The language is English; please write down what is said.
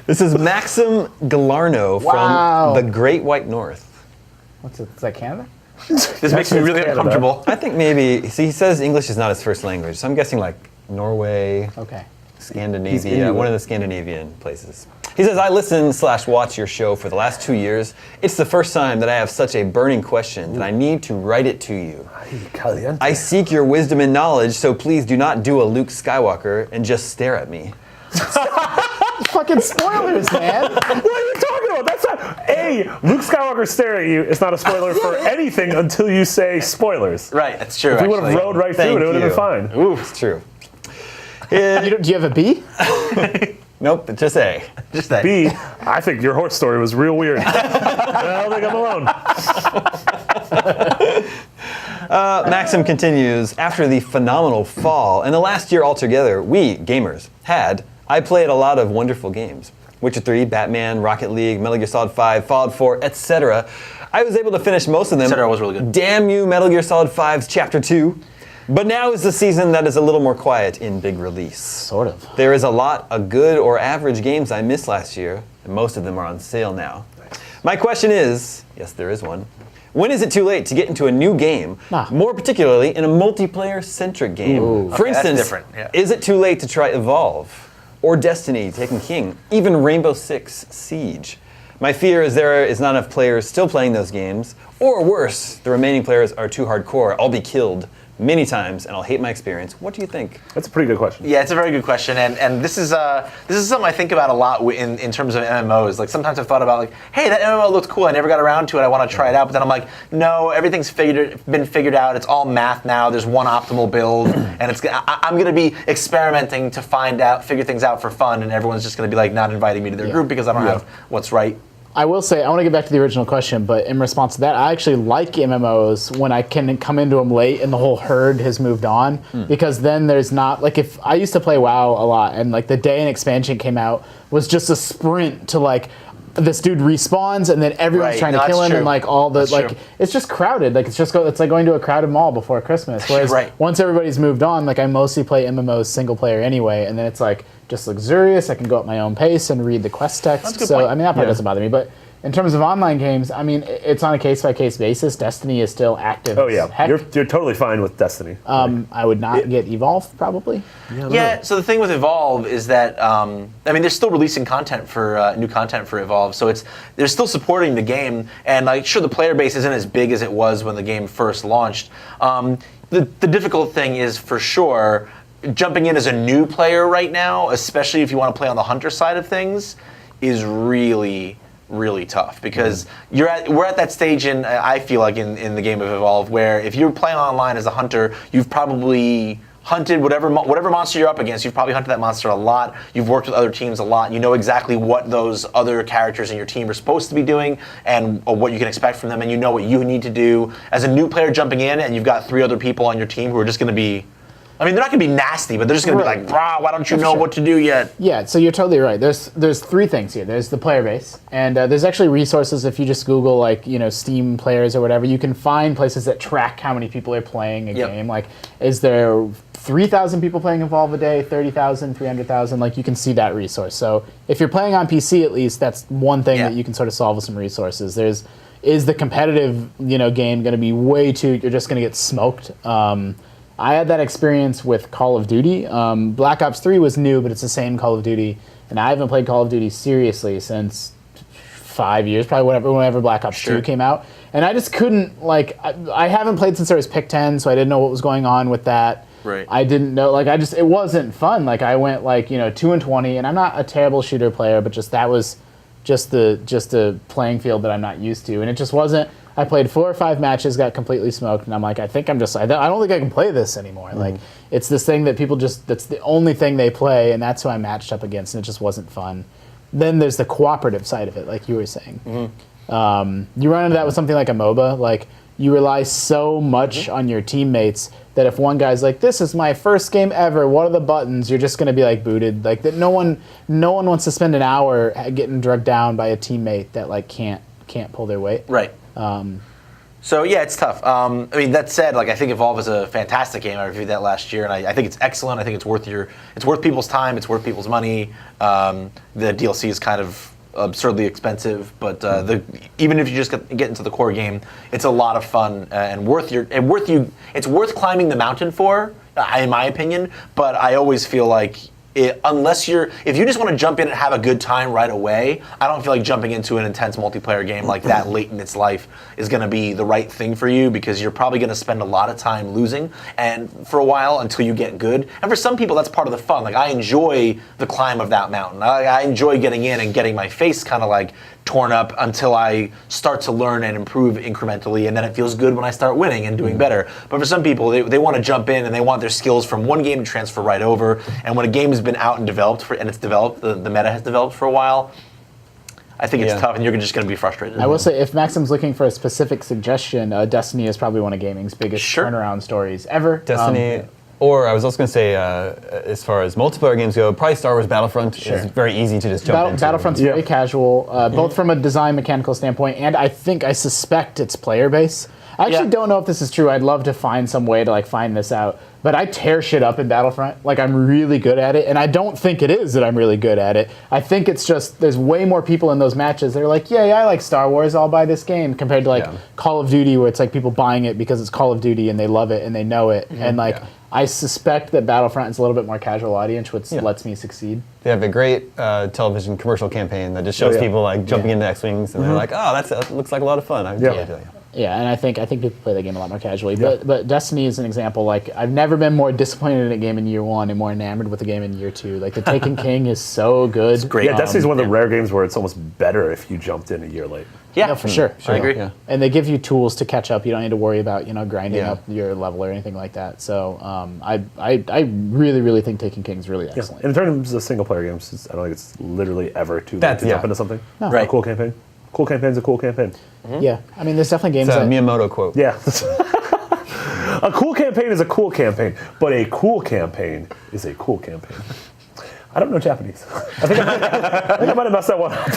This is Maxim Galarno from the Great White North. What's it? Is that Canada? This makes me really uncomfortable. I think maybe, see, he says English is not his first language, so I'm guessing like Norway, Okay. Scandinavia, one of the Scandinavian places. He says, I listen/watch your show for the last 2 years. It's the first time that I have such a burning question that I need to write it to you. I seek your wisdom and knowledge, so please do not do a Luke Skywalker and just stare at me. Fucking spoilers, man. What are you talking about? That's not Luke Skywalker staring at you. It's not a spoiler for anything until you say spoilers. Right, that's true. If we would have rode right through it, it would have been fine. Ooh, it's true. Do you have a B? Nope, just A. Just that. B, I think your horse story was real weird. I don't think I'm alone. Maxim continues, after the phenomenal fall and the last year altogether, we, gamers, I played a lot of wonderful games. Witcher 3, Batman, Rocket League, Metal Gear Solid 5, Fallout 4, etc. I was able to finish most of them. Etc. was really good. Damn you, Metal Gear Solid 5's Chapter 2. But now is the season that is a little more quiet in big release. Sort of. There is a lot of good or average games I missed last year, and most of them are on sale now. My question is, yes, there is one, when is it too late to get into a new game, more particularly in a multiplayer-centric game? Ooh. For instance, different, yeah. is it too late to try Evolve, or Destiny, Taken King, even Rainbow Six Siege? My fear is there is not enough players still playing those games, or worse, the remaining players are too hardcore, I'll be killed many times, and I'll hate my experience. What do you think? That's a pretty good question. Yeah, it's a very good question, and this is something I think about a lot in terms of MMOs. Like sometimes I've thought about like, hey, that MMO looked cool. I never got around to it. I want to try it out, but then I'm like, no, everything's been figured out. It's all math now. There's one optimal build, and I'm going to be experimenting to figure things out for fun, and everyone's just going to be like not inviting me to their group because I don't have what's right. I will say, I want to get back to the original question, but in response to that, I actually like MMOs when I can come into them late and the whole herd has moved on, because then there's not, like if I used to play WoW a lot, and like the day an expansion came out was just a sprint to like, this dude respawns and then everyone's trying to kill him, and like all the it's just crowded. Like it's like going to a crowded mall before Christmas. Whereas once everybody's moved on, like I mostly play MMOs single player anyway, and then it's like just luxurious. I can go at my own pace and read the quest text. So I mean that part doesn't bother me. But in terms of online games, I mean it's on a case by case basis. Destiny is still active. Oh yeah, heck. you're totally fine with Destiny. I would not get Evolve probably. Yeah. So the thing with Evolve is that I mean they're still releasing content for new content for Evolve, so they're still supporting the game, and like sure the player base isn't as big as it was when the game first launched. The difficult thing is for sure jumping in as a new player right now, especially if you want to play on the hunter side of things, is really tough because we're at that stage I feel like in the game of Evolve where if you're playing online as a hunter, you've probably hunted whatever monster you're up against. You've probably hunted that monster a lot. You've worked with other teams a lot. You know exactly what those other characters in your team are supposed to be doing and what you can expect from them, and you know what you need to do. As a new player jumping in and you've got 3 other people on your team who are just going to be, I mean, they're not going to be nasty, but they're just going to be like, brah, why don't you know what to do yet? Yeah, so you're totally right. There's 3 things here. There's the player base, and there's actually resources. If you just Google, like, Steam players or whatever, you can find places that track how many people are playing a game. Like, is there 3,000 people playing Evolve a day, 30,000, 300,000? Like, you can see that resource. So if you're playing on PC, at least, that's one thing that you can sort of solve with some resources. Is the competitive, game going to be way too, you're just going to get smoked? I had that experience with Call of Duty. Black Ops 3 was new, but it's the same Call of Duty. And I haven't played Call of Duty seriously since 5 years, probably whenever Black Ops 2 came out. And I just couldn't, like, I haven't played since there was Pick 10, so I didn't know what was going on with that. Right. I didn't know, like, it wasn't fun. Like, I went, like, 2-20, and I'm not a terrible shooter player, but that was just a playing field that I'm not used to. And it just wasn't. I played 4 or 5 matches, got completely smoked, and I'm like, I don't think I can play this anymore. Like, it's this thing that people that's the only thing they play, and that's who I matched up against, and it just wasn't fun. Then there's the cooperative side of it, like you were saying. You run into that with something like a MOBA. Like, you rely so much on your teammates that if one guy's like, this is my first game ever, what are the buttons? You're just going to be, like, booted. Like, that no one wants to spend an hour getting drugged down by a teammate that, like, can't pull their weight. Right. So yeah, it's tough. I mean, that said, like I think Evolve is a fantastic game. I reviewed that last year, and I think it's excellent. I think it's worth people's time. It's worth people's money. The DLC is kind of absurdly expensive, but even if you just get into the core game, it's a lot of fun and it's worth climbing the mountain for, in my opinion. But I always feel like if you just want to jump in and have a good time right away, I don't feel like jumping into an intense multiplayer game like that late in its life is going to be the right thing for you, because you're probably going to spend a lot of time losing and for a while until you get good. And for some people, that's part of the fun. Like I enjoy the climb of that mountain. I enjoy getting in and getting my face kind of like torn up until I start to learn and improve incrementally, and then it feels good when I start winning and doing better. But for some people, they want to jump in and they want their skills from one game to transfer right over. And when a game has been out and developed, the meta has developed for a while, I think it's tough, and you're just going to be frustrated. I will say, if Maxim's looking for a specific suggestion, Destiny is probably one of gaming's biggest turnaround stories ever. Destiny. Or I was also going to say, as far as multiplayer games go, probably Star Wars Battlefront is very easy to just jump into. Battlefront's very casual, both from a design mechanical standpoint, and I suspect its player base. I actually don't know if this is true. I'd love to find some way to like find this out. But I tear shit up in Battlefront. Like I'm really good at it, and I don't think it is that I'm really good at it. I think it's just there's way more people in those matches. They're like, yeah, I like Star Wars. I'll buy this game, compared to like Call of Duty, where it's like people buying it because it's Call of Duty and they love it and they know it, and like. I suspect that Battlefront is a little bit more casual audience, which lets me succeed. They have a great television commercial campaign that just shows people like jumping into X-Wings, and they're like, "Oh, that looks like a lot of fun." Yeah, and I think people play the game a lot more casually. But Destiny is an example. Like I've never been more disappointed in a game in year one and more enamored with a game in year two. Like the Taken King is so good. It's great. Yeah, Destiny's one of the rare games where it's almost better if you jumped in a year late. Yeah, no, for sure. I agree. Yeah. And they give you tools to catch up. You don't need to worry about grinding up your level or anything like that. So I really, really think Taken King is really excellent. In terms of single player games, I don't think it's literally ever too late to jump into something. No. A cool campaign. Cool campaign's a cool campaign. Yeah, I mean, there's definitely games It's a that... Miyamoto quote. Yeah. A cool campaign is a cool campaign, but a cool campaign is a cool campaign. I don't know Japanese. I think I might have messed that one up.